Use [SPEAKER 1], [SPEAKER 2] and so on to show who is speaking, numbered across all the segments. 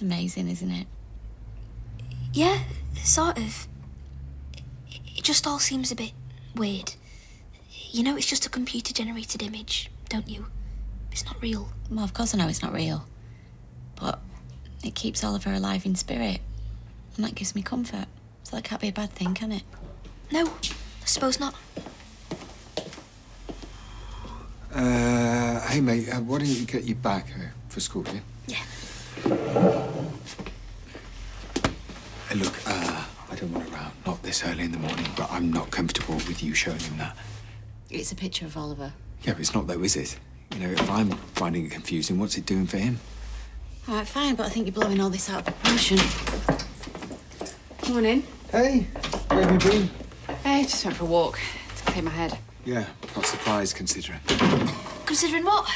[SPEAKER 1] It's amazing, isn't it?
[SPEAKER 2] Yeah, sort of. It just all seems a bit weird. You know, it's just a computer-generated image, don't you? It's not real.
[SPEAKER 1] Well, of course I know it's not real. But it keeps Oliver alive in spirit. And that gives me comfort. So that can't be a bad thing, can it?
[SPEAKER 2] No, I suppose not.
[SPEAKER 3] Hey, mate, why don't you get your bag for school, yeah?
[SPEAKER 2] Yeah.
[SPEAKER 3] Hey, look, I don't want to round, not this early in the morning, but I'm not comfortable with you showing him that.
[SPEAKER 1] It's a picture of Oliver.
[SPEAKER 3] Yeah, but it's not though, is it? You know, if I'm finding it confusing, what's it doing for him?
[SPEAKER 1] All right, fine, but I think you're blowing all this out of proportion.
[SPEAKER 4] Come on in.
[SPEAKER 3] Hey, where have you been?
[SPEAKER 4] Hey, just went for a walk to clear my head.
[SPEAKER 3] Yeah, not surprised considering.
[SPEAKER 2] Considering what?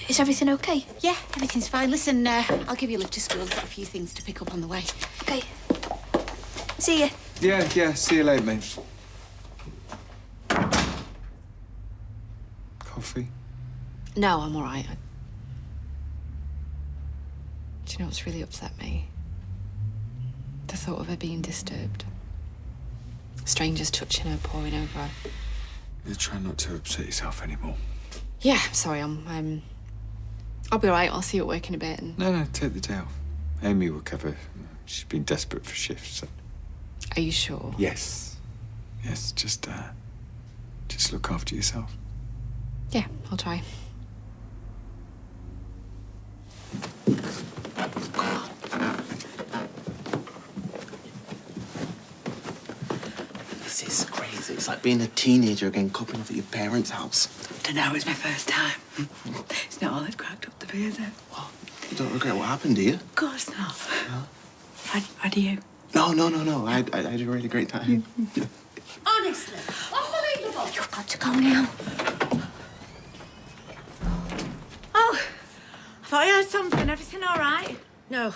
[SPEAKER 2] Is everything okay?
[SPEAKER 1] Yeah, everything's fine. Listen, I'll give you a lift to school. I've got a few things to pick up on the way.
[SPEAKER 2] Okay. See ya.
[SPEAKER 3] Yeah, see you later, mate. Coffee?
[SPEAKER 4] No, I'm all right. Do you know what's really upset me? The thought of her being disturbed. Strangers touching her, poring over her.
[SPEAKER 3] You try not to upset yourself anymore.
[SPEAKER 4] Yeah, sorry, I'll be all right. I'll see you at work in a bit. And...
[SPEAKER 3] No, take the day off. Amy will cover. She's been desperate for shifts, so...
[SPEAKER 4] Are you sure?
[SPEAKER 3] Yes, just look after yourself.
[SPEAKER 4] Yeah, I'll try.
[SPEAKER 5] This is crazy. It's like being a teenager again, coping off at your parents' house.
[SPEAKER 6] Dunno, it's my first time. It's not all it's cracked up to be, is it?
[SPEAKER 5] What? You don't regret what happened, do you?
[SPEAKER 6] Of course not.
[SPEAKER 5] No?
[SPEAKER 6] Why do you?
[SPEAKER 5] No. I had a really great time.
[SPEAKER 6] Honestly, unbelievable. You've got to go now. Oh, I thought you had something. Everything all right?
[SPEAKER 7] No.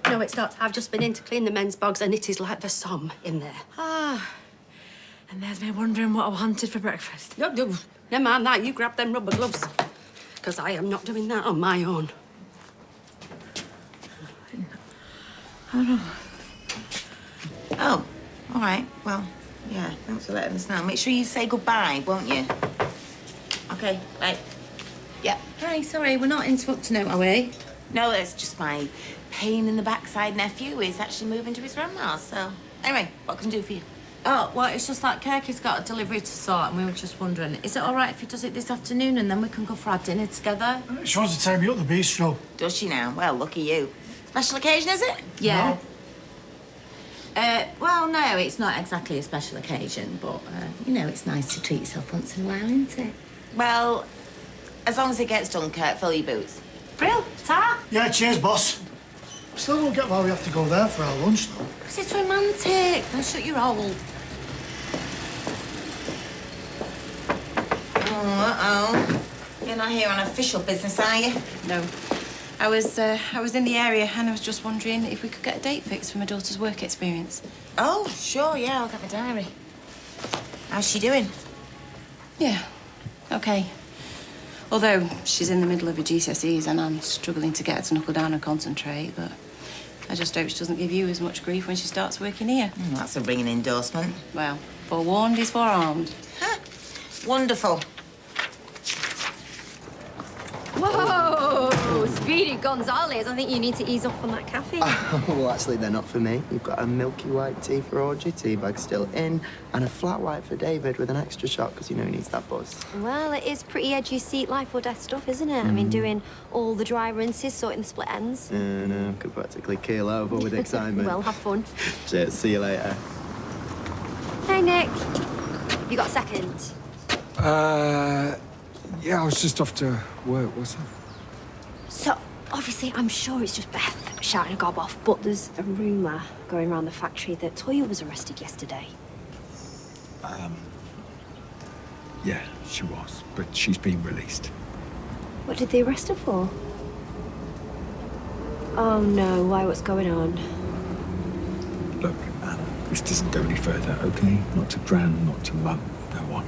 [SPEAKER 7] No, it's not. I've just been in to clean the men's bogs and it is like the Somme in there.
[SPEAKER 6] Ah. And there's me wondering what I wanted for breakfast.
[SPEAKER 7] No, never mind that. You grab them rubber gloves. Because I am not doing that on my own.
[SPEAKER 8] Oh, all right. Well, yeah, thanks for letting us know. Make sure you say goodbye, won't you? Okay, right. Yeah. Hi, sorry, we're not interrupting him, are we? No, it's just my pain in the backside nephew who is actually moving to his grandma's, so... Anyway, what can I do for you?
[SPEAKER 1] Oh, well, it's just that Kirky's got a delivery to sort, and we were just wondering, is it all right if he does it this afternoon and then we can go for our dinner together?
[SPEAKER 9] She wants to take me up the bistro.
[SPEAKER 8] Does she now? Well, lucky you. Special occasion, is it?
[SPEAKER 1] Yeah.
[SPEAKER 9] No.
[SPEAKER 1] Well, no, it's not exactly a special occasion, but, you know, it's nice to treat yourself once in a while, isn't it?
[SPEAKER 8] Well, as long as it gets done, Kurt, fill your boots.
[SPEAKER 1] Brill, ta!
[SPEAKER 9] Yeah, cheers, boss. Still don't get why we have to go there for our lunch, though.
[SPEAKER 1] Because it's romantic. Now shut your hole.
[SPEAKER 8] Oh, uh-oh. You're not here on official business, are you?
[SPEAKER 10] No. I was in the area and I was just wondering if we could get a date fixed for my daughter's work experience.
[SPEAKER 8] Oh, sure, yeah, I'll get my diary. How's she doing?
[SPEAKER 10] Yeah, okay. Although she's in the middle of her GCSEs and I'm struggling to get her to knuckle down and concentrate, but I just hope she doesn't give you as much grief when she starts working here.
[SPEAKER 8] That's a ringing endorsement.
[SPEAKER 10] Well, forewarned is forearmed.
[SPEAKER 8] Huh. Wonderful.
[SPEAKER 7] Whoa! Speedy Gonzales. I think you need to ease off on that caffeine.
[SPEAKER 5] Well, actually, they're not for me. We've got a milky white tea for Audrey, tea bag still in, and a flat white for David with an extra shot because you know he needs that buzz.
[SPEAKER 7] Well, it is pretty edgy seat life or death stuff, isn't it? I mean, doing all the dry rinses, sorting the split ends.
[SPEAKER 5] No, could practically keel over with excitement.
[SPEAKER 7] Well, have fun.
[SPEAKER 5] Cheers, see you later.
[SPEAKER 7] Hey, Nick. You got a second?
[SPEAKER 3] Yeah, I was just off to work, wasn't
[SPEAKER 7] So, obviously, I'm sure it's just Beth shouting a gob off, but there's a rumour going around the factory that Toya was arrested yesterday.
[SPEAKER 3] Yeah, she was, but she's been released.
[SPEAKER 7] What did they arrest her for? Oh, no. Why? What's going on?
[SPEAKER 3] Look, Anna, this doesn't go any further, okay? Not to Gran, not to Mum, no one.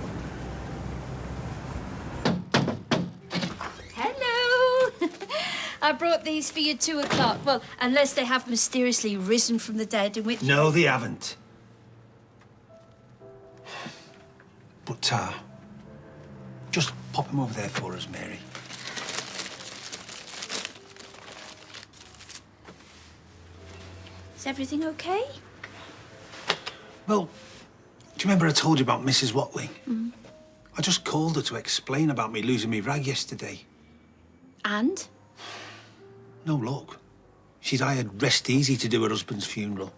[SPEAKER 7] Hello!
[SPEAKER 2] I brought these for you 2 o'clock. Well, unless they have mysteriously risen from the dead, in which...
[SPEAKER 11] No, they haven't. But, just pop them over there for us, Mary.
[SPEAKER 2] Is everything okay?
[SPEAKER 11] Well, do you remember I told you about Mrs. Watling? I just called her to explain about me losing me rag yesterday.
[SPEAKER 2] And?
[SPEAKER 11] No luck. She'd hired Rest Easy to do her husband's funeral.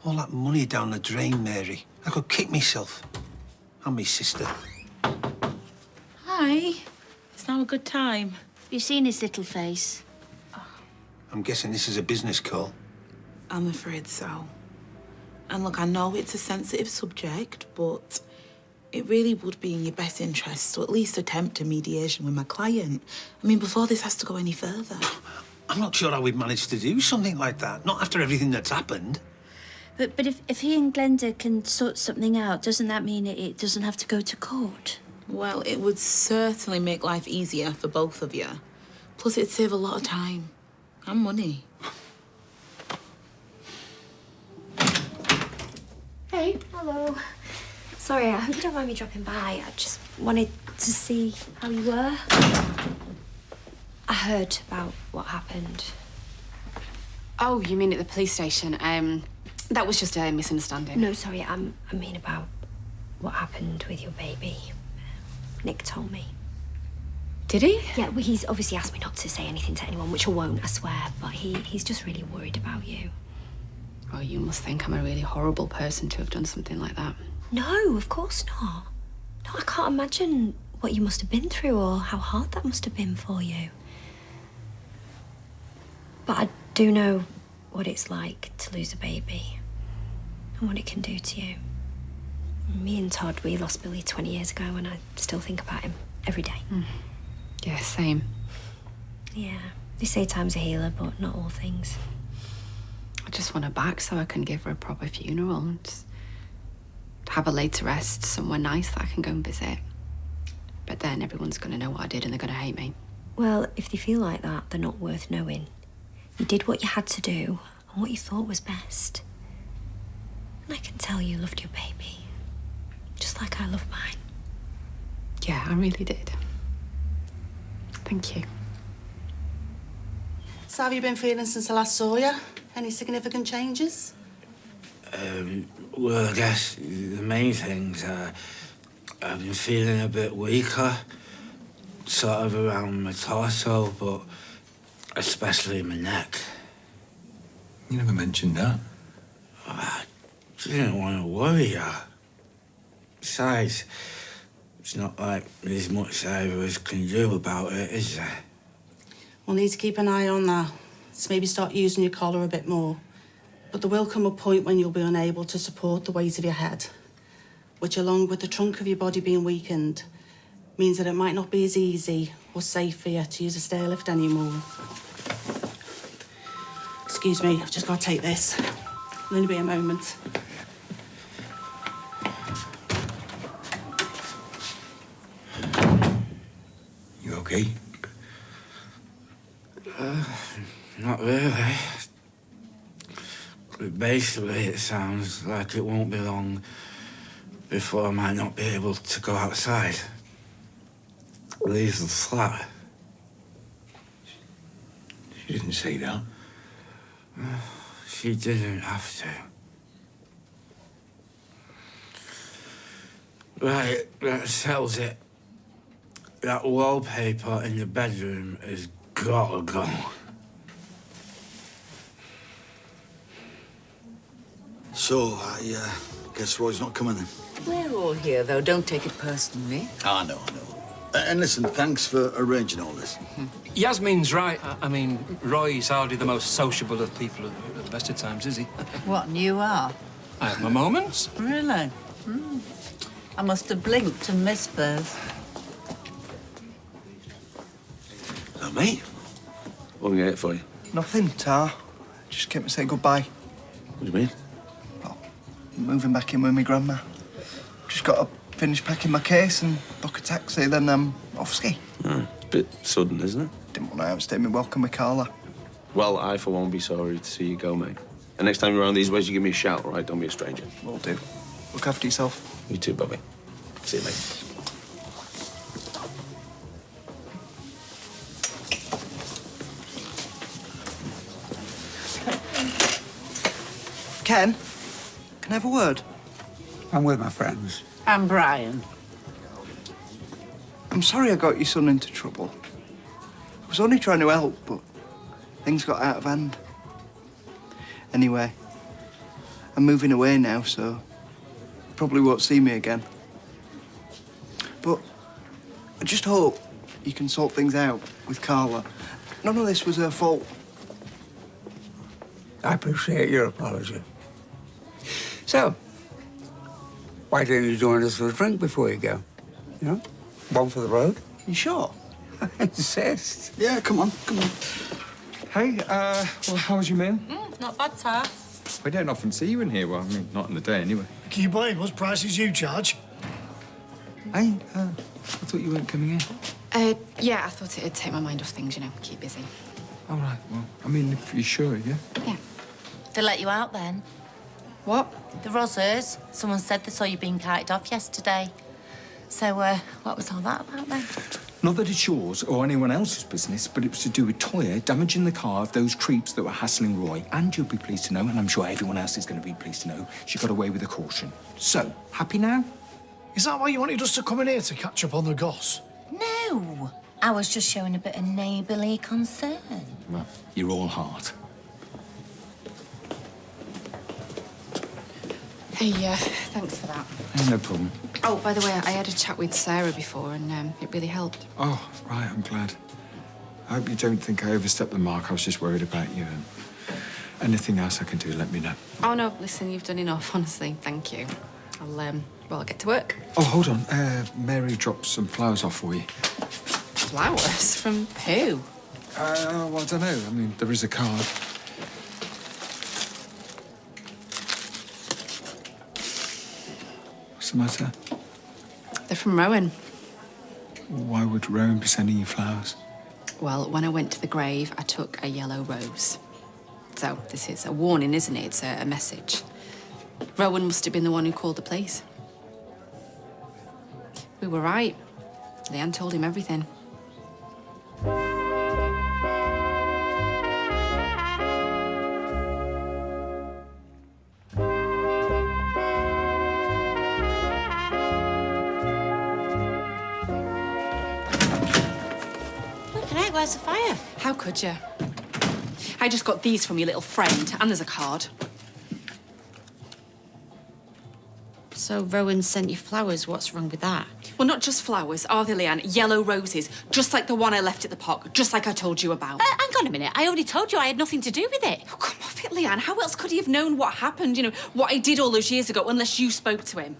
[SPEAKER 11] All that money down the drain, Mary. I could kick myself. And me sister.
[SPEAKER 8] Hi. It's now a good time.
[SPEAKER 2] Have you seen his little face?
[SPEAKER 11] I'm guessing this is a business call.
[SPEAKER 8] I'm afraid so. And look, I know it's a sensitive subject, but it really would be in your best interest to at least attempt a mediation with my client. I mean, before this has to go any further.
[SPEAKER 11] I'm not sure how we'd manage to do something like that. Not after everything that's happened.
[SPEAKER 2] But if he and Glenda can sort something out, doesn't that mean it doesn't have to go to court?
[SPEAKER 8] Well, it would certainly make life easier for both of you. Plus, it'd save a lot of time and money.
[SPEAKER 2] Hey.
[SPEAKER 7] Hello. Sorry, I hope you don't mind me dropping by. I just wanted to see how you were. I heard about what happened.
[SPEAKER 4] Oh, you mean at the police station? That was just a misunderstanding.
[SPEAKER 7] No, sorry, I mean about what happened with your baby. Nick told me.
[SPEAKER 4] Did he?
[SPEAKER 7] Yeah, well, he's obviously asked me not to say anything to anyone, which I won't, I swear, but he's just really worried about you.
[SPEAKER 4] Oh, you must think I'm a really horrible person to have done something like that.
[SPEAKER 7] No, of course not. No, I can't imagine what you must have been through or how hard that must have been for you. But I do know what it's like to lose a baby and what it can do to you. Me and Todd, we lost Billy 20 years ago and I still think about him every day.
[SPEAKER 4] Yeah, same.
[SPEAKER 7] Yeah, they say time's a healer, but not all things.
[SPEAKER 4] I just want her back so I can give her a proper funeral and just have her laid to rest somewhere nice that I can go and visit. But then everyone's going to know what I did and they're going to hate me.
[SPEAKER 7] Well, if they feel like that, they're not worth knowing. You did what you had to do and what you thought was best. And I can tell you loved your baby, just like I love mine.
[SPEAKER 4] Yeah, I really did. Thank you.
[SPEAKER 12] So how have you been feeling since I last saw you? Any significant changes?
[SPEAKER 13] Well, I guess the main things are I've been feeling a bit weaker, sort of around my torso, but especially in my neck.
[SPEAKER 3] You never mentioned that.
[SPEAKER 13] I didn't want to worry you. Besides, it's not like there's much either of us can do about it, is there?
[SPEAKER 12] We'll need to keep an eye on that. Let's maybe start using your collar a bit more. But there will come a point when you'll be unable to support the weight of your head, which, along with the trunk of your body being weakened, means that it might not be as easy or safe for you to use a stair lift anymore. Excuse me, I've just got to take this. It'll only be a moment.
[SPEAKER 3] You okay?
[SPEAKER 13] Not really. But basically, it sounds like it won't be long before I might not be able to go outside. Leave the flat.
[SPEAKER 3] She didn't say that.
[SPEAKER 13] She didn't have to. Right, that settles it. That wallpaper in the bedroom has gotta go.
[SPEAKER 14] So, I guess Roy's not coming then?
[SPEAKER 6] We're all here, though. Don't take it personally.
[SPEAKER 14] I know. And listen, thanks for arranging all this.
[SPEAKER 15] Yasmin's right. I mean, Roy's hardly the most sociable of people at the best of times, is he?
[SPEAKER 6] What, and you are?
[SPEAKER 15] I have my moments.
[SPEAKER 6] Really? I must have blinked and missed those.
[SPEAKER 14] Mate, what can I get for you?
[SPEAKER 9] Nothing, Tar. Just came to say goodbye.
[SPEAKER 14] What do you mean?
[SPEAKER 9] Well, I'm moving back in with my grandma. Just got to finish packing my case and book a taxi, then I'm off ski.
[SPEAKER 14] It's a bit sudden, isn't it?
[SPEAKER 9] Didn't didn't want to outstay my welcome with Carla.
[SPEAKER 14] Well, I, for one, will be sorry to see you go, mate. And next time you're around these ways, you give me a shout, all right? Don't be a stranger.
[SPEAKER 9] Will do. Look after yourself.
[SPEAKER 14] You too, Bobby. See you, mate.
[SPEAKER 9] Ken, can I have a word?
[SPEAKER 3] I'm with my friends.
[SPEAKER 6] And Brian.
[SPEAKER 9] I'm sorry I got your son into trouble. I was only trying to help, but things got out of hand. Anyway, I'm moving away now, so you probably won't see me again. But I just hope you can sort things out with Carla. None of this was her fault.
[SPEAKER 3] I appreciate your apology. So, why don't you join us for a drink before you go? You know, one for the road.
[SPEAKER 9] You sure?
[SPEAKER 3] I insist.
[SPEAKER 9] Yeah, come on, come on.
[SPEAKER 16] Hey, well, how was your meal?
[SPEAKER 6] Not bad, Tar.
[SPEAKER 16] We don't often see you in here. Well, I mean, not in the day, anyway.
[SPEAKER 17] Can you blame us? Prices you charge.
[SPEAKER 16] Hey, I thought you weren't coming in.
[SPEAKER 4] Yeah, I thought it'd take my mind off things, you know, keep busy.
[SPEAKER 16] All right, well, I mean, if you're sure, yeah?
[SPEAKER 4] Yeah.
[SPEAKER 8] They let you out then?
[SPEAKER 4] What?
[SPEAKER 8] The Rozzers. Someone said they saw you being carted off yesterday. So, what was all that about then?
[SPEAKER 16] Not that it's yours or anyone else's business, but it was to do with Toya damaging the car of those creeps that were hassling Roy. And you'll be pleased to know, and I'm sure everyone else is going to be pleased to know, she got away with a caution. So, happy now?
[SPEAKER 17] Is that why you wanted us to come in here to catch up on the goss?
[SPEAKER 8] No. I was just showing a bit of neighbourly concern.
[SPEAKER 16] Well, you're all heart.
[SPEAKER 4] Hey, thanks for that.
[SPEAKER 16] No problem.
[SPEAKER 4] Oh, by the way, I had a chat with Sarah before, and it really helped.
[SPEAKER 16] Oh, right, I'm glad. I hope you don't think I overstepped the mark. I was just worried about you. And anything else I can do, let me know.
[SPEAKER 4] Oh, no, listen, you've done enough, honestly. Thank you. I'll get to work.
[SPEAKER 16] Oh, hold on. Mary dropped some flowers off for you.
[SPEAKER 4] Flowers? From who?
[SPEAKER 16] Well, I don't know. I mean, there is a card. What's the matter?
[SPEAKER 4] They're from Rowan.
[SPEAKER 16] Why would Rowan be sending you flowers?
[SPEAKER 4] Well, when I went to the grave, I took a yellow rose. So, this is a warning, isn't it? It's a message. Rowan must have been the one who called the police. We were right. Leanne told him everything.
[SPEAKER 6] Where's the fire?
[SPEAKER 4] How could you? I just got these from your little friend, and there's a card.
[SPEAKER 1] So Rowan sent you flowers. What's wrong with that?
[SPEAKER 4] Well, not just flowers, are they, Leanne? Yellow roses, just like the one I left at the park, just like I told you about.
[SPEAKER 1] Hang on a minute. I already told you I had nothing to do with it.
[SPEAKER 4] Oh, come off it, Leanne. How else could he have known what happened, you know, what I did all those years ago, unless you spoke to him?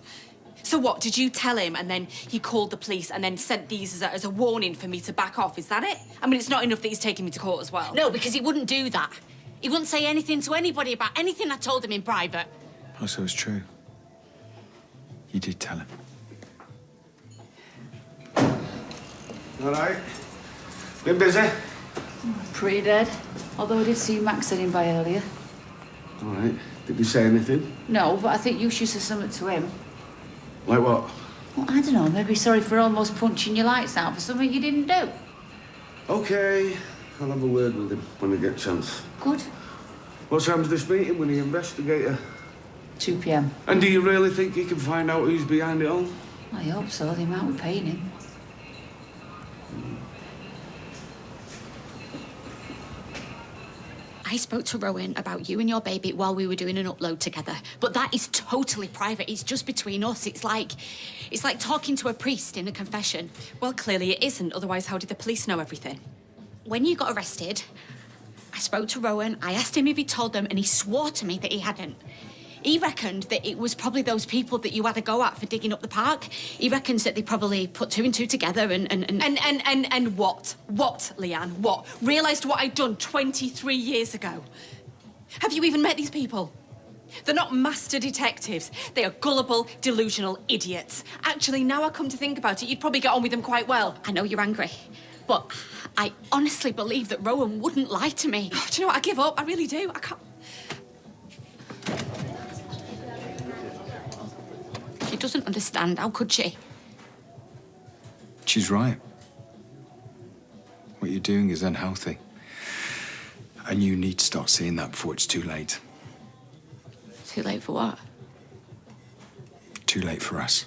[SPEAKER 4] So what, did you tell him and then he called the police and then sent these as a warning for me to back off? Is that it? I mean, it's not enough that he's taking me to court as well.
[SPEAKER 1] No, because he wouldn't do that. He wouldn't say anything to anybody about anything I told him in private.
[SPEAKER 16] Oh, so it's true. You did tell him.
[SPEAKER 13] All right. Been busy?
[SPEAKER 18] Pretty dead. Although I did see Max heading by earlier.
[SPEAKER 13] All right. Did he say anything?
[SPEAKER 18] No, but I think you should say something to him.
[SPEAKER 13] Like what?
[SPEAKER 18] Well, I don't know. Maybe sorry for almost punching your lights out for something you didn't do.
[SPEAKER 13] Okay. I'll have a word with him when I get a chance.
[SPEAKER 18] Good.
[SPEAKER 13] What time's this meeting with the investigator?
[SPEAKER 18] 2 p.m.
[SPEAKER 13] And do you really think he can find out who's behind it all?
[SPEAKER 18] I hope so. The amount we're paying him.
[SPEAKER 1] I spoke to Rowan about you and your baby while we were doing an upload together. But that is totally private. It's just between us. It's like talking to a priest in a confession.
[SPEAKER 4] Well, clearly it isn't. Otherwise, how did the police know everything?
[SPEAKER 1] When you got arrested, I spoke to Rowan. I asked him if he told them, and he swore to me that he hadn't. He reckoned that it was probably those people that you had a go at for digging up the park. He reckons that they probably put 2 and 2 together and
[SPEAKER 4] what? What, Leanne? What? Realised what I'd done 23 years ago? Have you even met these people? They're not master detectives. They are gullible, delusional idiots. Actually, now I come to think about it, you'd probably get on with them quite well.
[SPEAKER 1] I know you're angry, But I honestly believe that Rowan wouldn't lie to me.
[SPEAKER 19] Oh, do you know what? I give up. I really do. I can't...
[SPEAKER 1] She doesn't understand. How could she?
[SPEAKER 16] She's right. What you're doing is unhealthy. And you need to start seeing that before it's too late.
[SPEAKER 1] Too late for what?
[SPEAKER 16] Too late for us.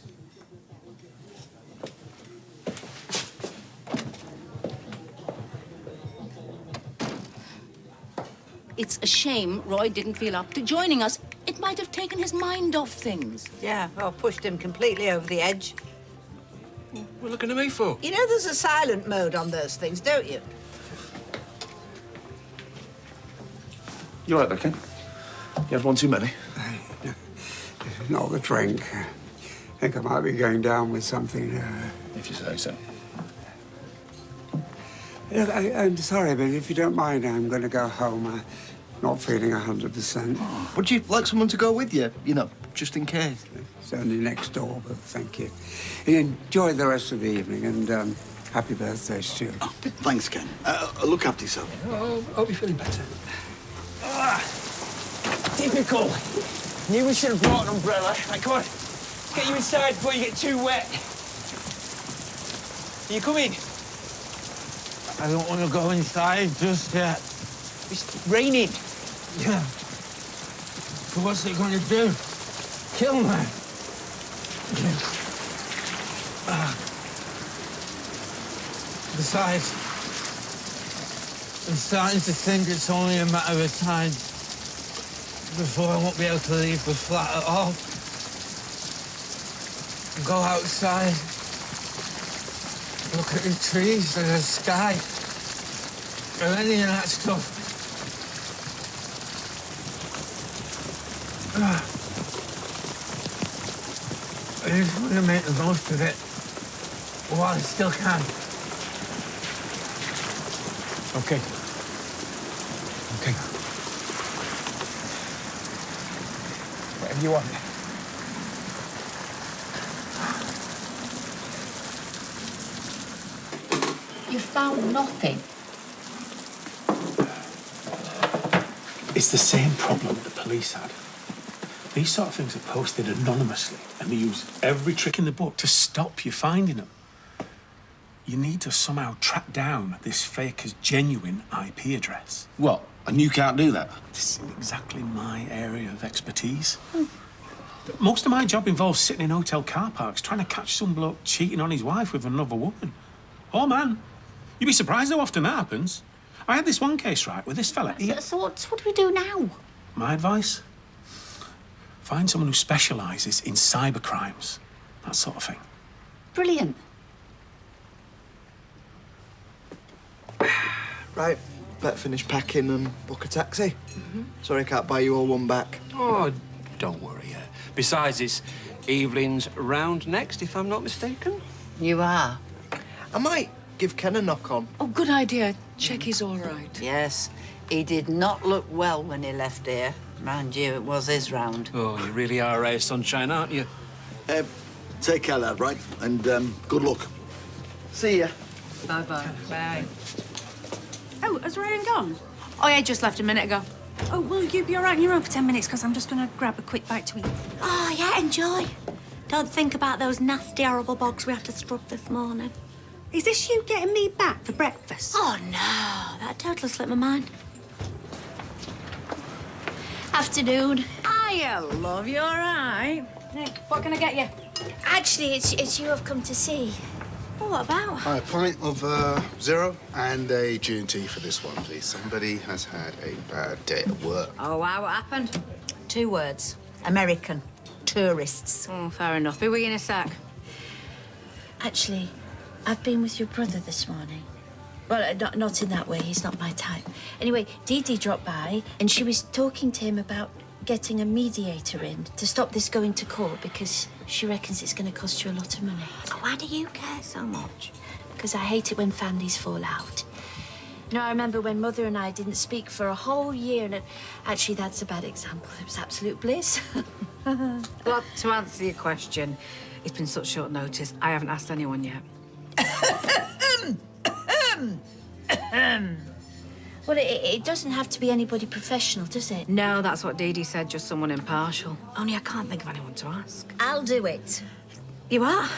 [SPEAKER 18] It's a shame Roy didn't feel up to joining us. It might have taken his mind off things.
[SPEAKER 20] Yeah, well, pushed him completely over the edge.
[SPEAKER 15] What are you looking at me for?
[SPEAKER 20] You know there's a silent mode on those things, don't you?
[SPEAKER 14] You all right there, Ken? You had one too many?
[SPEAKER 3] Not the drink. I think I might be going down with something.
[SPEAKER 14] If you say so.
[SPEAKER 3] Look, I'm sorry, but if you don't mind, I'm going to go home. I'm not feeling 100%.
[SPEAKER 5] Would you like someone to go with you? You know, just in case.
[SPEAKER 3] It's only next door, but thank you. Enjoy the rest of the evening, and happy birthday, Stu.
[SPEAKER 11] Oh, thanks, Ken. Look after yourself.
[SPEAKER 15] Oh, hope you're feeling better.
[SPEAKER 21] Typical. Knew we should have brought an umbrella. Right, come on. Let's get you inside before you get too wet. Are you coming?
[SPEAKER 13] I don't want to go inside just yet.
[SPEAKER 21] It's raining.
[SPEAKER 13] Yeah. So what's it going to do? Kill me? Besides, I'm starting to think it's only a matter of time before I won't be able to leave the flat at all. Go outside, look at the trees and the sky, or any of that stuff. I just want to make the most of it while I still can.
[SPEAKER 15] Okay. Okay. Whatever you want.
[SPEAKER 18] You found nothing.
[SPEAKER 11] It's the same problem the police had. These sort of things are posted anonymously, and they use every trick in the book to stop you finding them. You need to somehow track down this faker's genuine IP address.
[SPEAKER 14] What? And you can't do that?
[SPEAKER 11] This is exactly my area of expertise. Most of my job involves sitting in hotel car parks trying to catch some bloke cheating on his wife with another woman. Oh, man. You'd be surprised how often that happens. I had this one case, right, with this fella.
[SPEAKER 18] So what do we do now?
[SPEAKER 11] My advice? Find someone who specialises in cyber crimes. That sort of thing.
[SPEAKER 18] Brilliant.
[SPEAKER 5] Right, better finish packing and book a taxi. Sorry I can't buy you all one back.
[SPEAKER 15] Oh, don't worry. Besides, it's Evelyn's round next, if I'm not mistaken.
[SPEAKER 20] You are.
[SPEAKER 5] I might give Ken a knock on.
[SPEAKER 18] Oh, good idea. Check he's all right.
[SPEAKER 20] Yes, he did not look well when he left here. Mind you, it was his round.
[SPEAKER 15] Oh, you really are a ray of sunshine, aren't you?
[SPEAKER 11] Take care, lad, right? And good luck.
[SPEAKER 5] See ya.
[SPEAKER 18] Bye-bye.
[SPEAKER 12] Bye. Oh, has Ryan gone?
[SPEAKER 6] Oh, yeah, just left a minute ago.
[SPEAKER 12] Oh, will you be all right on your own for 10 minutes? Because I'm just going to grab a quick bite to eat.
[SPEAKER 2] Oh, yeah, enjoy. Don't think about those nasty, horrible bugs we had to scrub this morning.
[SPEAKER 12] Is this you getting me back for breakfast?
[SPEAKER 2] Oh, no. That totally slipped my mind. Afternoon.
[SPEAKER 6] Hiya, love, you all right?
[SPEAKER 12] Nick, what can I get you?
[SPEAKER 2] Actually, it's you I've come to see. Oh, what about?
[SPEAKER 22] Hi, a pint of zero and a G&T for this one, please. Somebody has had a bad day at work.
[SPEAKER 6] Oh, wow, what happened?
[SPEAKER 18] 2 words. American. Tourists.
[SPEAKER 6] Oh, fair enough. Be with you in a sec.
[SPEAKER 2] Actually, I've been with your brother this morning. Well, not in that way. He's not my type. Anyway, Dee Dee dropped by, and she was talking to him about getting a mediator in to stop this going to court because she reckons it's going to cost you a lot of money. Why do you care so much? Because I hate it when families fall out. You know, I remember when Mother and I didn't speak for a whole year, and actually, that's a bad example. It was absolute bliss.
[SPEAKER 6] Well, to answer your question, it's been such short notice. I haven't asked anyone yet.
[SPEAKER 2] Well, it doesn't have to be anybody professional, does it?
[SPEAKER 6] No, that's what Dee Dee said, just someone impartial. Only I can't think of anyone to ask.
[SPEAKER 2] I'll do it.
[SPEAKER 6] You are?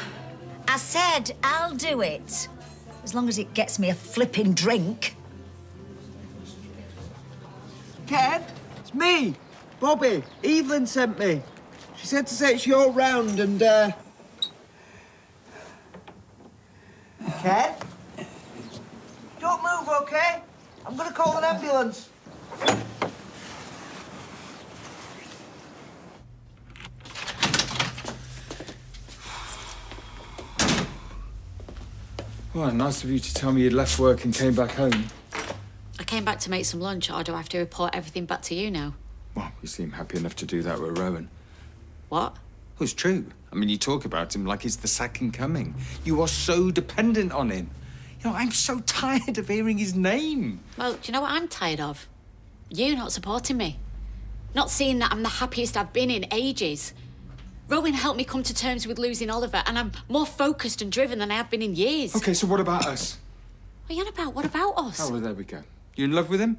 [SPEAKER 2] I said I'll do it. As long as it gets me a flipping drink.
[SPEAKER 21] Ken, it's me, Bobby. Evelyn sent me. She said to say it's your round and, Ken? Don't move, OK? I'm gonna call an ambulance.
[SPEAKER 16] Well, nice of you to tell me you'd left work and came back home.
[SPEAKER 1] I came back to make some lunch, or do I have to report everything back to you now?
[SPEAKER 16] Well, you seem happy enough to do that with Rowan.
[SPEAKER 1] What?
[SPEAKER 16] Well, it's true. I mean, you talk about him like he's the second coming. You are so dependent on him. You know, I'm so tired of hearing his name.
[SPEAKER 1] Well, do you know what I'm tired of? You not supporting me. Not seeing that I'm the happiest I've been in ages. Rowan helped me come to terms with losing Oliver, and I'm more focused and driven than I have been in years.
[SPEAKER 16] OK, so what about us?
[SPEAKER 1] What are you on about? What about us?
[SPEAKER 16] Oh, well, there we go. You in love with him?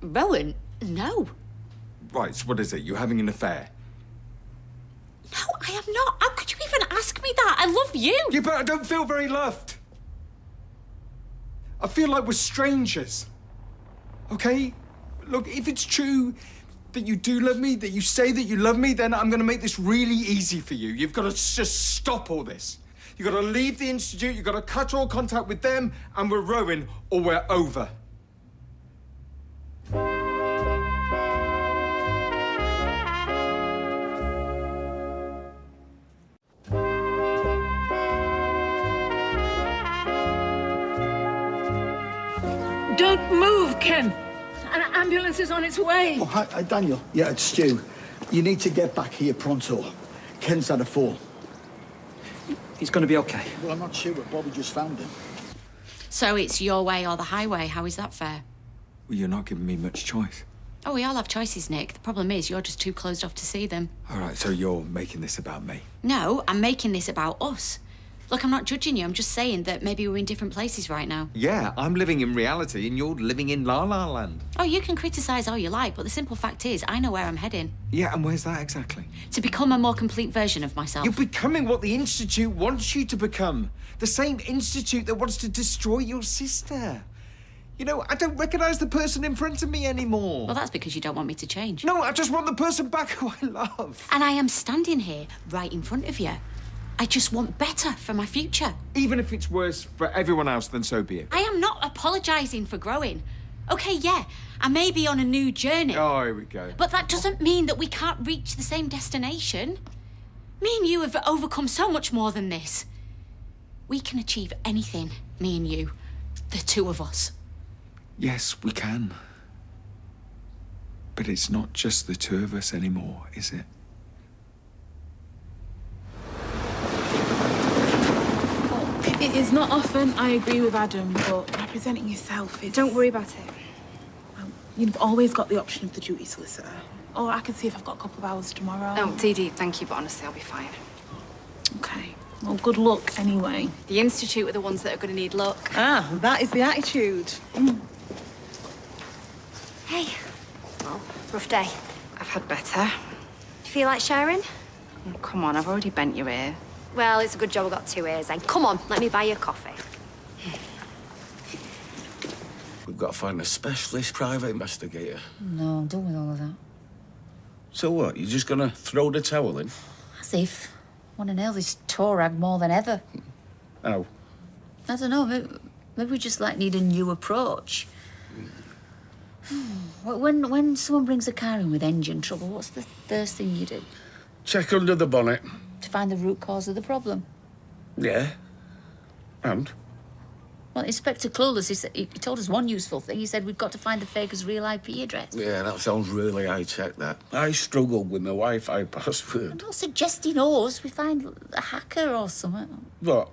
[SPEAKER 1] Rowan? No.
[SPEAKER 16] Right, so what is it? You're having an affair?
[SPEAKER 1] No, I am not. How could you even ask me that? I love you.
[SPEAKER 16] Yeah, but I don't feel very loved. I feel like we're strangers. OK? Look, if it's true that you do love me, that you say that you love me, then I'm going to make this really easy for you. You've got to just stop all this. You've got to leave the Institute, you've got to cut all contact with them, and we're Rowan, or we're over.
[SPEAKER 6] Don't move, Ken. An ambulance is on its way.
[SPEAKER 17] Oh, hi, Daniel. Yeah, it's Stu. You need to get back here pronto. Ken's had a fall.
[SPEAKER 15] He's going to be okay.
[SPEAKER 17] Well, I'm not sure, but Bobby just found him.
[SPEAKER 1] So it's your way or the highway. How is that fair?
[SPEAKER 16] Well, you're not giving me much choice.
[SPEAKER 1] Oh, we all have choices, Nick. The problem is you're just too closed off to see them.
[SPEAKER 16] All right, so you're making this about me.
[SPEAKER 1] No, I'm making this about us. Look, I'm not judging you. I'm just saying that maybe we're in different places right now.
[SPEAKER 16] Yeah, I'm living in reality and you're living in La La Land.
[SPEAKER 1] Oh, you can criticise all you like, but the simple fact is I know where I'm heading.
[SPEAKER 16] Yeah, and where's that exactly?
[SPEAKER 1] To become a more complete version of myself.
[SPEAKER 16] You're becoming what the Institute wants you to become. The same Institute that wants to destroy your sister. You know, I don't recognise the person in front of me anymore.
[SPEAKER 1] Well, that's because you don't want me to change.
[SPEAKER 16] No, I just want the person back who I love.
[SPEAKER 1] And I am standing here, right in front of you. I just want better for my future.
[SPEAKER 16] Even if it's worse for everyone else, then so be it.
[SPEAKER 1] I am not apologising for growing. OK, yeah, I may be on a new journey.
[SPEAKER 16] Oh, here we go.
[SPEAKER 1] But that doesn't mean that we can't reach the same destination. Me and you have overcome so much more than this. We can achieve anything, me and you, the two of us.
[SPEAKER 16] Yes, we can. But it's not just the two of us anymore, is it?
[SPEAKER 6] It is not often I agree with Adam, but representing yourself is...
[SPEAKER 19] Don't worry about it.
[SPEAKER 6] Well, you've always got the option of the duty solicitor. Or I can see if I've got a couple of hours tomorrow.
[SPEAKER 19] Oh, Dee Dee, thank you, but honestly, I'll be fine.
[SPEAKER 6] OK. Well, good luck anyway.
[SPEAKER 19] The Institute are the ones that are going to need luck.
[SPEAKER 6] Ah, that is the attitude.
[SPEAKER 19] Hey. Well, rough day. I've had better. Do you feel like sharing? Oh, come on, I've already bent your ear.
[SPEAKER 7] Well, it's a good job I got 2 ears then. Come on, let me buy you a coffee.
[SPEAKER 14] We've got to find a specialist private investigator.
[SPEAKER 2] No, I'm done with all of that.
[SPEAKER 14] So what, you're just gonna throw the towel in?
[SPEAKER 2] As if. Want to nail this tour rag more than ever.
[SPEAKER 14] How?
[SPEAKER 2] I don't know, maybe we just, like, need a new approach. When someone brings a car in with engine trouble, what's the first thing you do?
[SPEAKER 14] Check under the bonnet.
[SPEAKER 2] To find the root cause of the problem.
[SPEAKER 14] Yeah. And?
[SPEAKER 2] Well, Inspector Clueless, he told us one useful thing. He said we've got to find the faker's real IP address.
[SPEAKER 14] Yeah, that sounds really high-tech, that. I struggle with my Wi-Fi password.
[SPEAKER 2] I'm not suggesting ours. We find a hacker or something.
[SPEAKER 14] What?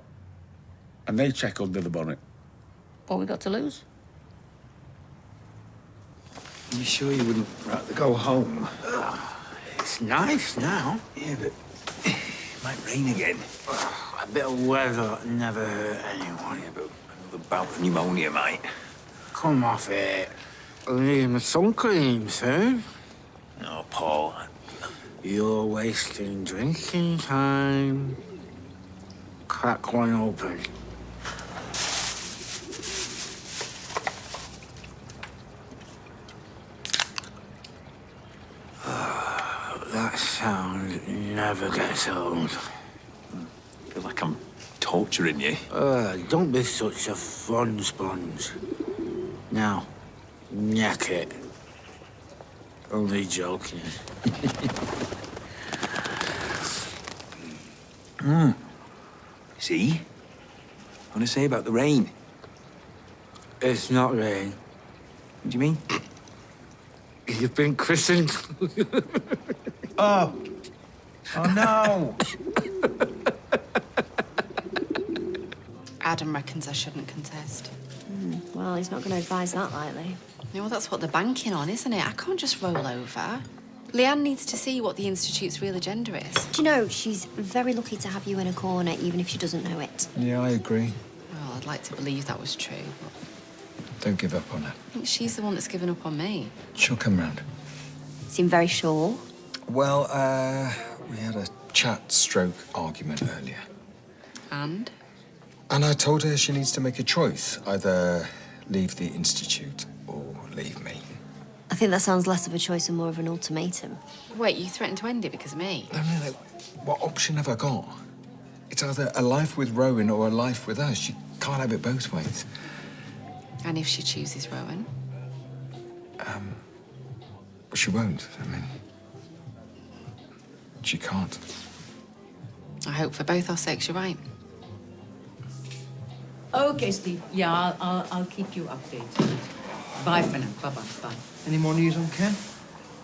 [SPEAKER 14] And they check under the bonnet.
[SPEAKER 2] What we got to lose?
[SPEAKER 13] You sure you wouldn't rather go home? It's nice now. Yeah, but it might rain again. A bit of weather never hurt anyone. Yeah, but another bout of pneumonia, mate. Come off it. I'll need my sun cream soon. No, Paul. You're wasting drinking time. Crack one open. That sound never gets old.
[SPEAKER 9] I feel like I'm torturing you.
[SPEAKER 13] Don't be such a fun sponge. Now, neck it. Only joking.
[SPEAKER 9] See? What I say about the rain?
[SPEAKER 13] It's not rain.
[SPEAKER 9] What do you mean?
[SPEAKER 13] You've been christened.
[SPEAKER 21] Oh. Oh, no.
[SPEAKER 4] Adam reckons I shouldn't contest.
[SPEAKER 7] Well, he's not going to advise that lightly.
[SPEAKER 4] Yeah, well, that's what they're banking on, isn't it? I can't just roll over. Leanne needs to see what the Institute's real agenda is.
[SPEAKER 7] Do you know, she's very lucky to have you in a corner, even if she doesn't know it.
[SPEAKER 16] Yeah, I agree.
[SPEAKER 4] Well, I'd like to believe that was true, but
[SPEAKER 16] Don't give up on her.
[SPEAKER 4] I think she's the one that's given up on me.
[SPEAKER 16] She'll come round.
[SPEAKER 7] Seem very sure.
[SPEAKER 16] Well, we had a chat/argument earlier.
[SPEAKER 4] And?
[SPEAKER 16] And I told her she needs to make a choice. Either leave the Institute or leave me.
[SPEAKER 7] I think that sounds less of a choice and more of an ultimatum.
[SPEAKER 4] Wait, you threatened to end it because of me?
[SPEAKER 16] I mean, what option have I got? It's either a life with Rowan or a life with us. You can't have it both ways.
[SPEAKER 4] And if she chooses Rowan?
[SPEAKER 16] She won't. I mean, she can't.
[SPEAKER 4] I hope for both our sakes you're right.
[SPEAKER 10] Okay, Steve. Yeah, I'll keep you updated. Bye for now. Bye-bye. Bye.
[SPEAKER 21] Any more news on Ken?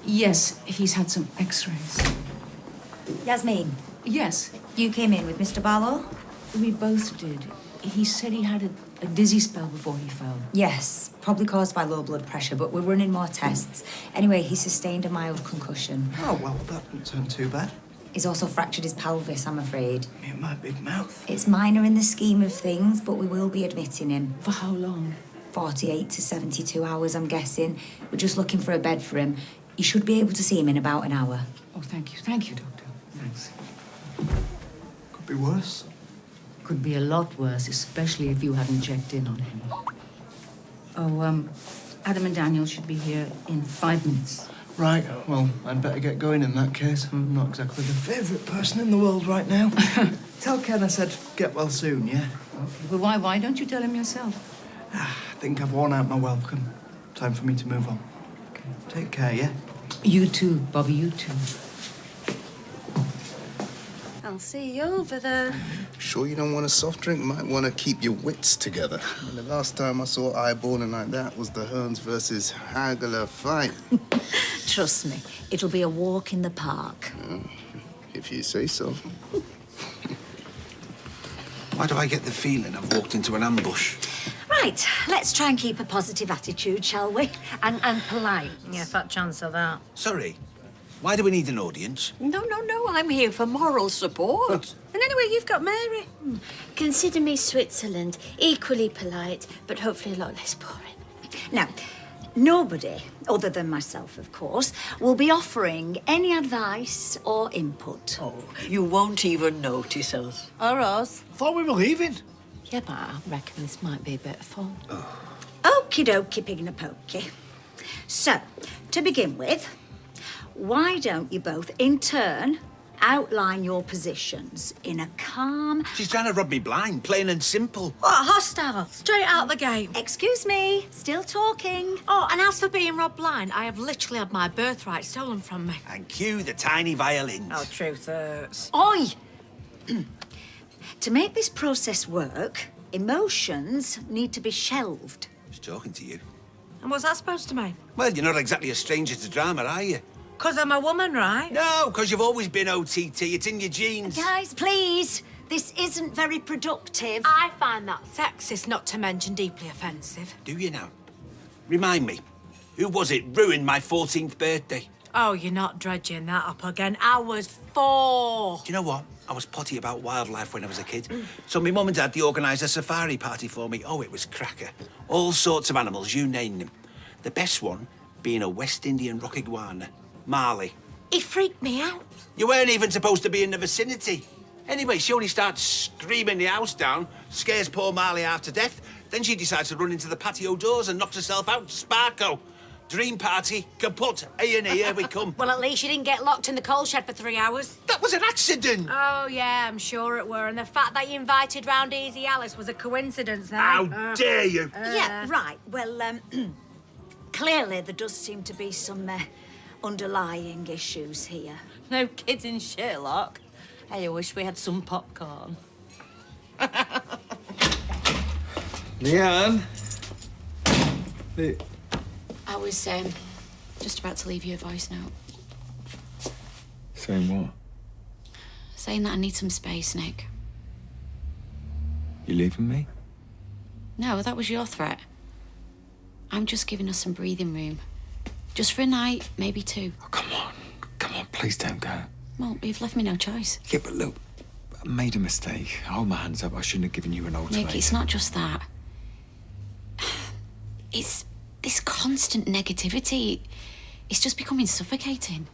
[SPEAKER 10] Yes, he's had some x-rays.
[SPEAKER 8] Yasmin,
[SPEAKER 10] Yes,
[SPEAKER 8] you came in with Mr. Barlow?
[SPEAKER 10] we both did. He said he had a dizzy spell before he fell.
[SPEAKER 8] Yes, probably caused by low blood pressure, but we're running more tests. Anyway, he sustained a mild concussion.
[SPEAKER 21] Oh, well, that didn't sound too bad.
[SPEAKER 8] He's also fractured his pelvis, I'm afraid.
[SPEAKER 21] In my big mouth.
[SPEAKER 8] It's minor in the scheme of things, but we will be admitting him.
[SPEAKER 10] For how long?
[SPEAKER 8] 48 to 72 hours, I'm guessing. We're just looking for a bed for him. You should be able to see him in about an hour.
[SPEAKER 10] Oh, thank you. Thank you, Doctor. Thanks.
[SPEAKER 21] Could be worse.
[SPEAKER 10] Could be a lot worse, especially if you hadn't checked in on him. Oh, Adam and Daniel should be here in 5 minutes.
[SPEAKER 21] Right, well, I'd better get going in that case. I'm not exactly the favourite person in the world right now. Tell Ken I said get well soon, yeah?
[SPEAKER 10] Well, why don't you tell him yourself?
[SPEAKER 21] I think I've worn out my welcome. Time for me to move on. Okay. Take care, yeah?
[SPEAKER 10] You too, Bobby, you too.
[SPEAKER 2] I'll see you over there.
[SPEAKER 22] Sure you don't want a soft drink? Might want to keep your wits together. And the last time I saw eyeballing like that was the Hearns versus Hagler fight.
[SPEAKER 2] Trust me, it'll be a walk in the park.
[SPEAKER 22] If you say so.
[SPEAKER 9] Why do I get the feeling I've walked into an ambush?
[SPEAKER 2] Right, let's try and keep a positive attitude, shall we? And polite.
[SPEAKER 8] Yeah, fat chance of that.
[SPEAKER 9] Sorry, why do we need an audience?
[SPEAKER 2] No, I'm here for moral support. And anyway, you've got Mary. Consider me Switzerland, equally polite, but hopefully a lot less boring. Now, nobody, other than myself, of course, will be offering any advice or input.
[SPEAKER 20] Oh, you won't even notice us.
[SPEAKER 2] Or us.
[SPEAKER 21] Thought we were leaving.
[SPEAKER 2] Yeah, but I reckon this might be a bit of fun. Okie dokie, pig in a pokey. So, to begin with, why don't you both, in turn, outline your positions in a calm...
[SPEAKER 9] She's trying to rub me blind, plain and simple.
[SPEAKER 2] What, hostile? Straight out the game. Excuse me, still talking.
[SPEAKER 1] Oh, and as for being robbed blind, I have literally had my birthright stolen from me.
[SPEAKER 9] And cue the tiny violins.
[SPEAKER 2] Oh, truth hurts. Oi! To make this process work, emotions need to be shelved.
[SPEAKER 9] She's talking to you.
[SPEAKER 1] And what's that supposed to mean?
[SPEAKER 9] Well, you're not exactly a stranger to drama, are you?
[SPEAKER 1] 'Cause I'm a woman, right?
[SPEAKER 9] No, because you've always been OTT. It's in your genes.
[SPEAKER 2] Guys, please. This isn't very productive.
[SPEAKER 1] I find that sexist, not to mention deeply offensive.
[SPEAKER 9] Do you now? Remind me, who was it ruined my 14th birthday?
[SPEAKER 3] Oh, you're not dredging that up again. I was 4.
[SPEAKER 11] Do you know what? I was potty about wildlife when I was a kid. So my mum and dad, they organised a safari party for me. Oh, it was cracker. All sorts of animals, you name them. The best one being a West Indian rock iguana, Marley.
[SPEAKER 3] He freaked me out.
[SPEAKER 11] You weren't even supposed to be in the vicinity. Anyway, she only starts screaming the house down, scares poor Marley half to death. Then she decides to run into the patio doors and knocks herself out. Sparko. Dream party, kaput. A&E, here we come.
[SPEAKER 3] Well, at least you didn't get locked in the coal shed for 3 hours.
[SPEAKER 11] That was an accident.
[SPEAKER 3] Oh, yeah, I'm sure it were. And the fact that you invited round Easy Alice was a coincidence, then.
[SPEAKER 11] How dare you?
[SPEAKER 23] Yeah, right. Well, clearly there does seem to be some underlying issues here.
[SPEAKER 8] No kidding, Sherlock. Hey, I wish we had some popcorn.
[SPEAKER 16] Leanne?
[SPEAKER 1] I was just about to leave you a voice note.
[SPEAKER 16] Saying what?
[SPEAKER 1] Saying that I need some space, Nick.
[SPEAKER 16] You leaving me?
[SPEAKER 1] No, that was your threat. I'm just giving us some breathing room. Just for a night, maybe 2.
[SPEAKER 16] Oh, come on. Come on, please don't go.
[SPEAKER 1] Well, you've left me no choice.
[SPEAKER 16] Yeah, but look, I made a mistake. I hold my hands up. I shouldn't have given you an ultimatum.
[SPEAKER 1] Nick, it's not just that. It's this constant negativity. It's just becoming suffocating.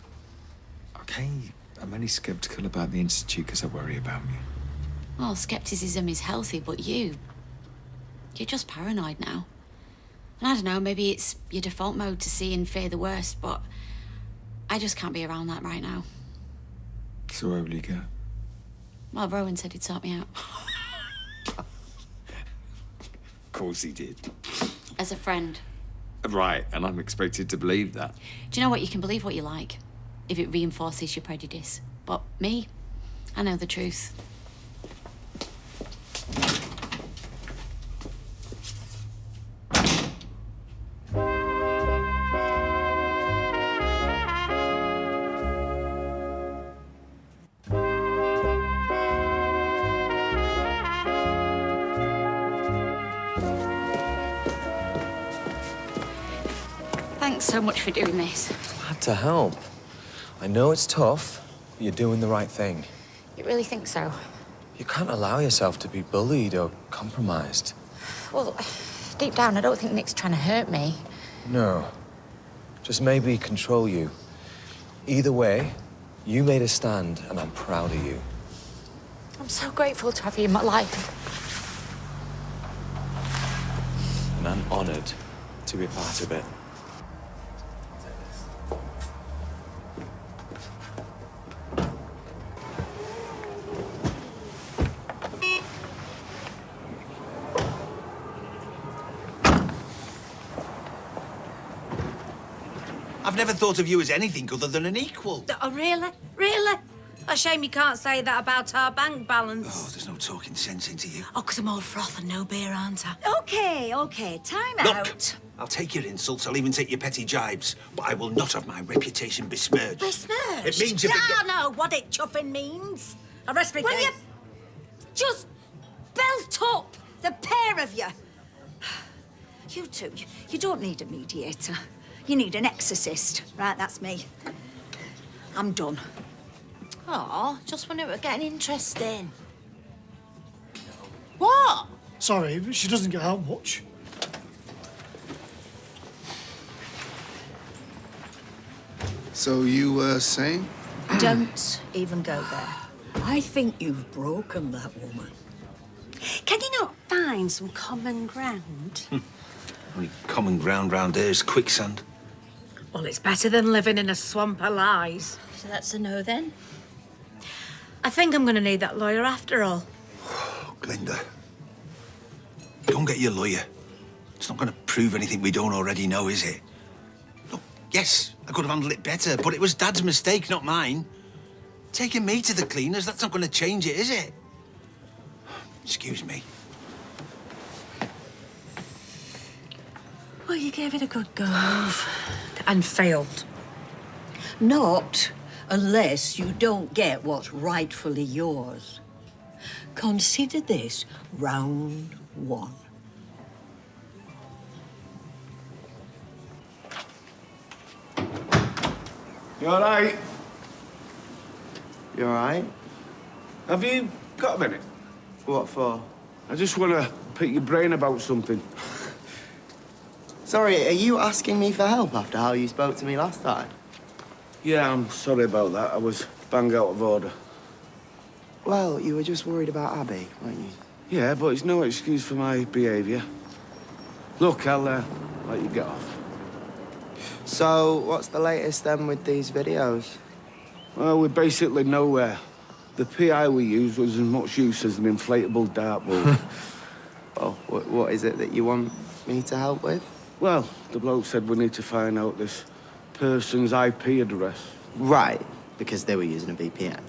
[SPEAKER 16] Okay, I'm only sceptical about the Institute because I worry about you.
[SPEAKER 1] Well, scepticism is healthy, but you're just paranoid now. And I don't know, maybe it's your default mode to see and fear the worst, but I just can't be around that right now.
[SPEAKER 16] So where will you go?
[SPEAKER 1] Well, Rowan said he'd sort me out.
[SPEAKER 16] Of course he did.
[SPEAKER 1] As a friend.
[SPEAKER 16] Right, and I'm expected to believe that.
[SPEAKER 1] Do you know what? You can believe what you like, if it reinforces your prejudice. But me, I know the truth. Thanks so much for doing this.
[SPEAKER 24] Glad to help. I know it's tough, but you're doing the right thing.
[SPEAKER 1] You really think so?
[SPEAKER 24] You can't allow yourself to be bullied or compromised.
[SPEAKER 1] Well, deep down, I don't think Nick's trying to hurt me.
[SPEAKER 24] No. Just maybe control you. Either way, you made a stand, and I'm proud of you.
[SPEAKER 1] I'm so grateful to have you in my life.
[SPEAKER 24] And I'm honoured to be part of it.
[SPEAKER 11] I've never thought of you as anything other than an equal.
[SPEAKER 3] Oh, really? Really? A shame you can't say that about our bank balance.
[SPEAKER 11] Oh, there's no talking sense into you.
[SPEAKER 3] Oh, 'cause I'm all froth and no beer, aren't I?
[SPEAKER 23] Okay, time
[SPEAKER 11] Look,
[SPEAKER 23] out.
[SPEAKER 11] I'll take your insults, I'll even take your petty jibes, but I will not have my reputation besmirched.
[SPEAKER 23] Besmirched?
[SPEAKER 11] It means you've been...
[SPEAKER 3] I know what it chuffing means. Arrest me,
[SPEAKER 23] Will
[SPEAKER 3] Kate.
[SPEAKER 23] you just belt up, the pair of you? You two, you don't need a mediator. You need an exorcist. Right, that's me. I'm done.
[SPEAKER 2] Oh, just when it were getting interesting.
[SPEAKER 23] What?
[SPEAKER 25] Sorry, but she doesn't get out much.
[SPEAKER 22] So you were saying?
[SPEAKER 23] Don't even go there. I think you've broken that woman. Can you not find some common ground?
[SPEAKER 11] Only common ground round here is quicksand.
[SPEAKER 3] Well, it's better than living in a swamp of lies.
[SPEAKER 2] So that's a no then?
[SPEAKER 3] I think I'm going to need that lawyer after all.
[SPEAKER 11] Glinda, go and get your lawyer. It's not going to prove anything we don't already know, is it? Look, yes, I could have handled it better, but it was Dad's mistake, not mine. Taking me to the cleaners, that's not going to change it, is it? Excuse me.
[SPEAKER 3] Well, you gave it a good go. And failed.
[SPEAKER 23] Not unless you don't get what's rightfully yours. Consider this round one.
[SPEAKER 13] You all right?
[SPEAKER 21] You all right?
[SPEAKER 13] Have you got a minute?
[SPEAKER 21] What for?
[SPEAKER 13] I just want to pick your brain about something.
[SPEAKER 21] Sorry, are you asking me for help after how you spoke to me last time?
[SPEAKER 13] Yeah, I'm sorry about that. I was bang out of order.
[SPEAKER 21] Well, you were just worried about Abby, weren't you?
[SPEAKER 13] Yeah, but it's no excuse for my behaviour. Look, I'll let you get off.
[SPEAKER 21] So, what's the latest then with these videos?
[SPEAKER 13] Well, we're basically nowhere. The PI we used was as much use as an inflatable dartboard.
[SPEAKER 21] Well, what is it that you want me to help with?
[SPEAKER 13] Well, the bloke said we need to find out this person's IP address.
[SPEAKER 21] Right, because they were using a VPN.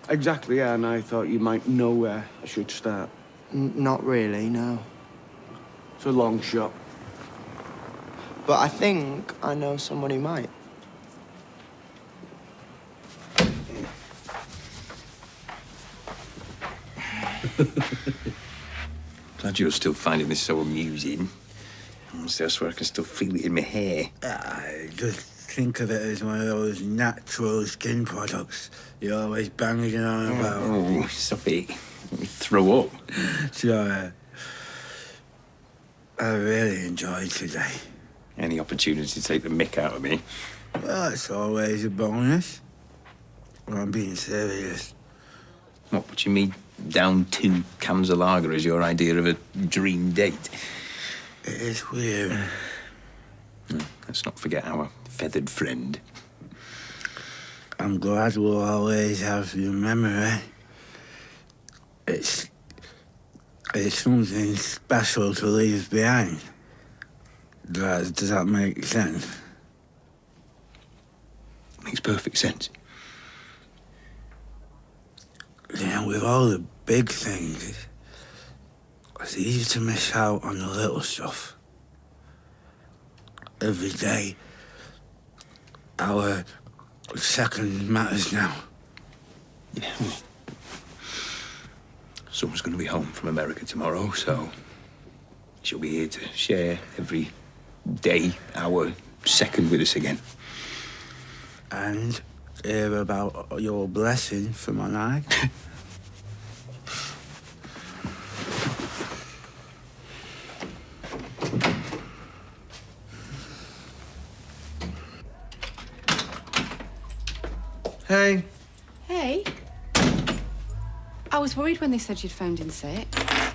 [SPEAKER 13] Exactly, yeah, and I thought you might know where I should start.
[SPEAKER 21] Not really, no.
[SPEAKER 13] It's a long shot.
[SPEAKER 21] But I think I know someone who might.
[SPEAKER 11] Glad you're still finding this so amusing. Honestly, I swear I can still feel it in my hair.
[SPEAKER 5] I just think of it as one of those natural skin products you're always banging on about.
[SPEAKER 11] Oh, stop it. You throw up.
[SPEAKER 5] So, I really enjoyed today.
[SPEAKER 11] Any opportunity to take the mick out of me.
[SPEAKER 5] Well, it's always a bonus. Well, I'm being serious.
[SPEAKER 11] What you mean? Down 2 cans of lager is your idea of a dream date?
[SPEAKER 5] It is weird.
[SPEAKER 11] Let's not forget our feathered friend.
[SPEAKER 5] I'm glad we'll always have your memory. It's something special to leave behind. Does that make sense?
[SPEAKER 11] Makes perfect sense.
[SPEAKER 5] You know, with all the big things, it's easy to miss out on the little stuff. Every day, our second matters now.
[SPEAKER 11] Yeah. Someone's going to be home from America tomorrow, so she'll be here to share every day, hour, second with us again.
[SPEAKER 5] And hear about your blessing for my night.
[SPEAKER 16] Hey.
[SPEAKER 4] Hey. I was worried when they said you'd phoned in sick.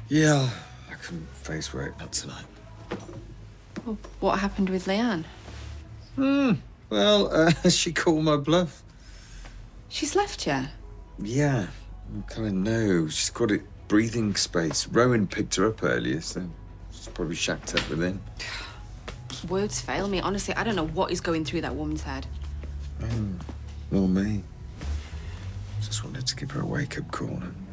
[SPEAKER 16] Yeah, I couldn't face work, not tonight.
[SPEAKER 4] Well, what happened with Leanne?
[SPEAKER 16] Well, she called my bluff.
[SPEAKER 4] She's left you?
[SPEAKER 16] Yeah, I kind of know. She's got it breathing space. Rowan picked her up earlier, so she's probably shacked up with him.
[SPEAKER 4] Words fail me. Honestly, I don't know what is going through that woman's head.
[SPEAKER 16] Nor me. Just wanted to give her a wake-up call. And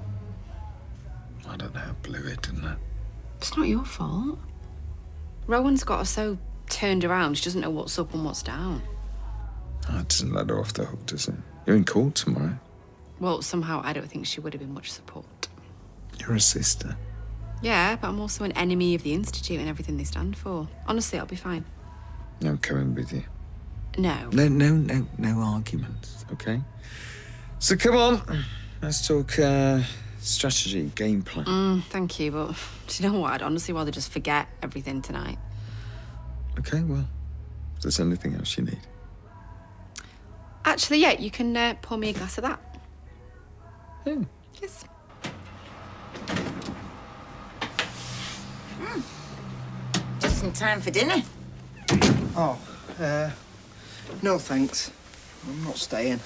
[SPEAKER 16] I don't know, blew it, didn't I?
[SPEAKER 4] It's not your fault. Rowan's got her so turned around, she doesn't know what's up and what's down.
[SPEAKER 16] Oh, it doesn't let her off the hook, does it? You're in court tomorrow.
[SPEAKER 4] Well, somehow I don't think she would have been much support.
[SPEAKER 16] You're a sister.
[SPEAKER 4] Yeah, but I'm also an enemy of the Institute and everything they stand for. Honestly, I'll be fine.
[SPEAKER 16] I'm coming with you.
[SPEAKER 4] No.
[SPEAKER 16] No arguments, okay? So come on, let's talk strategy, game plan.
[SPEAKER 4] Thank you, but do you know what? I'd honestly rather just forget everything tonight.
[SPEAKER 16] Okay, well, if there's anything else you need.
[SPEAKER 4] Actually, yeah, you can pour me a glass of that. Yes.
[SPEAKER 8] Just in time for dinner.
[SPEAKER 21] Oh, no thanks. I'm not staying.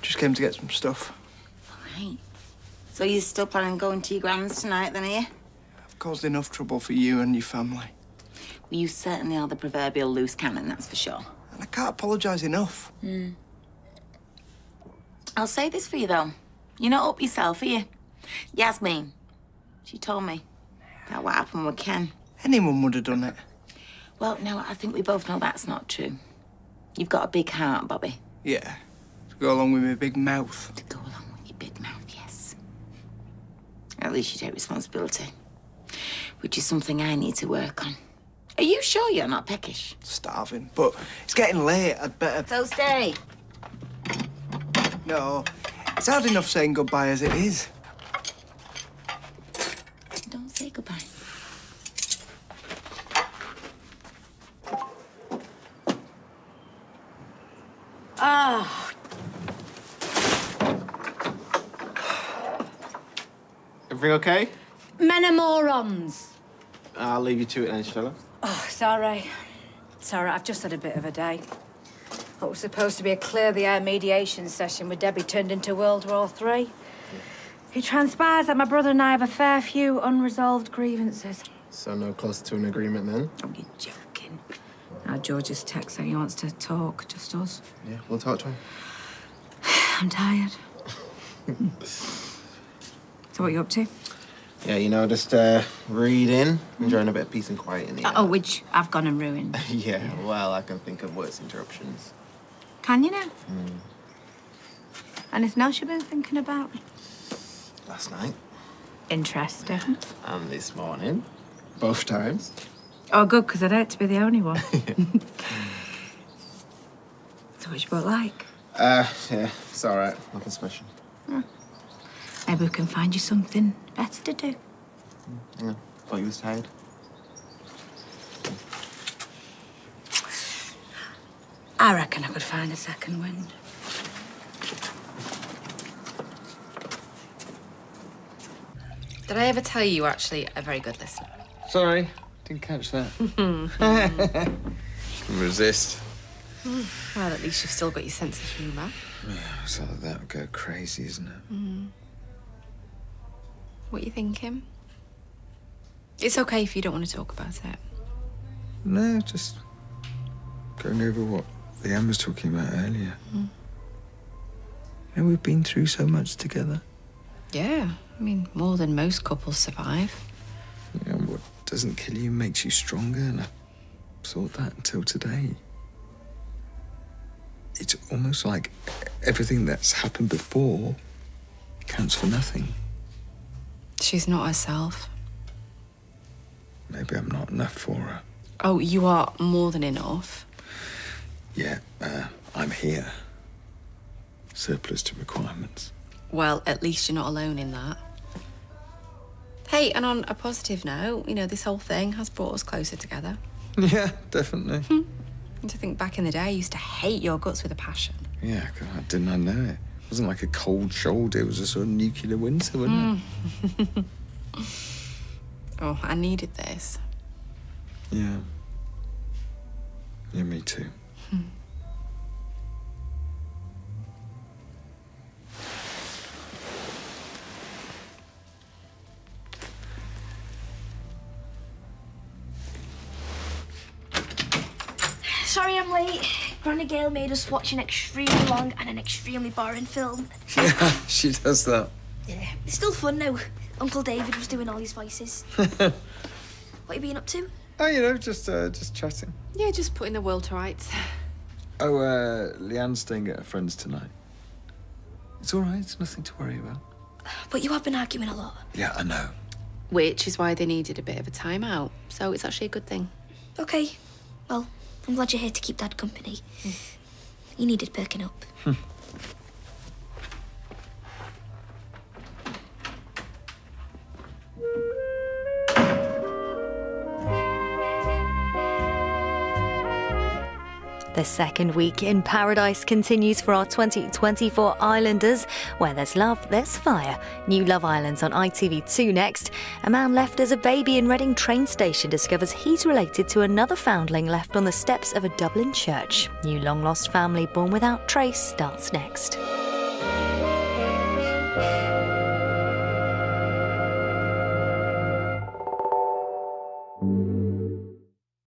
[SPEAKER 21] Just came to get some stuff.
[SPEAKER 8] All right. So you're still planning on going to your grand's tonight, then, are you?
[SPEAKER 21] I've caused enough trouble for you and your family.
[SPEAKER 8] Well, you certainly are the proverbial loose cannon, that's for sure.
[SPEAKER 21] And I can't apologise enough.
[SPEAKER 8] I'll say this for you, though. You're not up yourself, are you? Yasmin, she told me about what happened with Ken.
[SPEAKER 21] Anyone would have done it.
[SPEAKER 8] Well, no, I think we both know that's not true. You've got a big heart, Bobby.
[SPEAKER 21] Yeah. To go along with my big mouth.
[SPEAKER 8] To go along with your big mouth, yes. At least you take responsibility, which is something I need to work on. Are you sure you're not peckish?
[SPEAKER 21] Starving. But it's getting late. I'd better...
[SPEAKER 8] So stay.
[SPEAKER 21] No, it's hard enough saying goodbye as it is.
[SPEAKER 2] Don't say goodbye.
[SPEAKER 3] Oh,
[SPEAKER 14] Everything okay?
[SPEAKER 3] men are morons.
[SPEAKER 14] I'll leave you to it then, Stella.
[SPEAKER 3] Oh, sorry. Sorry, I've just had a bit of a day. What was supposed to be a clear-the-air mediation session with Debbie turned into World War III. It transpires that my brother and I have a fair few unresolved grievances.
[SPEAKER 6] So no closer to an agreement then?
[SPEAKER 3] Oh, you're joking. Now, George just texted saying he wants to talk, just us.
[SPEAKER 6] Yeah, we'll talk to him.
[SPEAKER 3] I'm tired. So what are you up to?
[SPEAKER 6] Yeah, you know, just reading, enjoying a bit of peace and quiet in the air.
[SPEAKER 3] Oh, which I've gone and ruined.
[SPEAKER 6] Yeah, well, I can think of worse interruptions.
[SPEAKER 3] Can you now? Anything else you've been thinking about?
[SPEAKER 6] Last night.
[SPEAKER 3] Interesting.
[SPEAKER 6] And this morning. Both times.
[SPEAKER 3] Oh, good, because I'd hate to be the only one. So what's your book like?
[SPEAKER 6] Yeah, it's all right. Nothing special.
[SPEAKER 3] Maybe we can find you something better to do.
[SPEAKER 6] Yeah, thought you was tired.
[SPEAKER 3] I reckon I could find a second wind.
[SPEAKER 4] Did I ever tell you actually a very good listener?
[SPEAKER 13] Sorry, didn't catch that. Resist.
[SPEAKER 4] Well, at least you've still got your sense of humour.
[SPEAKER 13] Yeah, so that would go crazy, isn't it?
[SPEAKER 4] What are you thinking? It's okay if you don't want to talk about it.
[SPEAKER 13] No, just going over what Leanne was talking about earlier. And we've been through so much together.
[SPEAKER 4] Yeah, I mean, more than most couples survive.
[SPEAKER 13] You know, what doesn't kill you makes you stronger, and I thought that until today. It's almost like everything that's happened before counts for nothing.
[SPEAKER 4] She's not herself.
[SPEAKER 13] Maybe I'm not enough for her.
[SPEAKER 4] Oh, you are more than enough.
[SPEAKER 13] Yeah, I'm here. Surplus to requirements.
[SPEAKER 4] Well, at least you're not alone in that. Hey, and on a positive note, you know, this whole thing has brought us closer together.
[SPEAKER 13] Yeah, definitely.
[SPEAKER 4] And to think back in the day, I used to hate your guts with a passion.
[SPEAKER 13] Yeah, God, didn't I know it? It wasn't like a cold shoulder, it was a sort of nuclear winter, wasn't it?
[SPEAKER 4] Oh, I needed this.
[SPEAKER 13] Yeah. Yeah, me too.
[SPEAKER 12] Sorry I'm late. Granny Gale made us watch an extremely long and an extremely boring film.
[SPEAKER 13] Yeah, she does that.
[SPEAKER 12] Yeah, it's still fun now. Uncle David was doing all his voices. What you been up to?
[SPEAKER 13] Oh, you know, just chatting.
[SPEAKER 4] Yeah, just putting the world to rights.
[SPEAKER 13] Oh, Leanne's staying at her friend's tonight. It's all right, it's nothing to worry about.
[SPEAKER 12] But you have been arguing a lot.
[SPEAKER 13] Yeah, I know.
[SPEAKER 4] Which is why they needed a bit of a time out. So it's actually a good thing.
[SPEAKER 12] Okay. Well, I'm glad you're here to keep Dad company. He needed perking up.
[SPEAKER 15] The second week in paradise continues for our 2024 Islanders. Where there's love, there's fire. New Love Island's on ITV2 next. A man left as a baby in Reading train station discovers he's related to another foundling left on the steps of a Dublin church. New long-lost family born without trace starts next.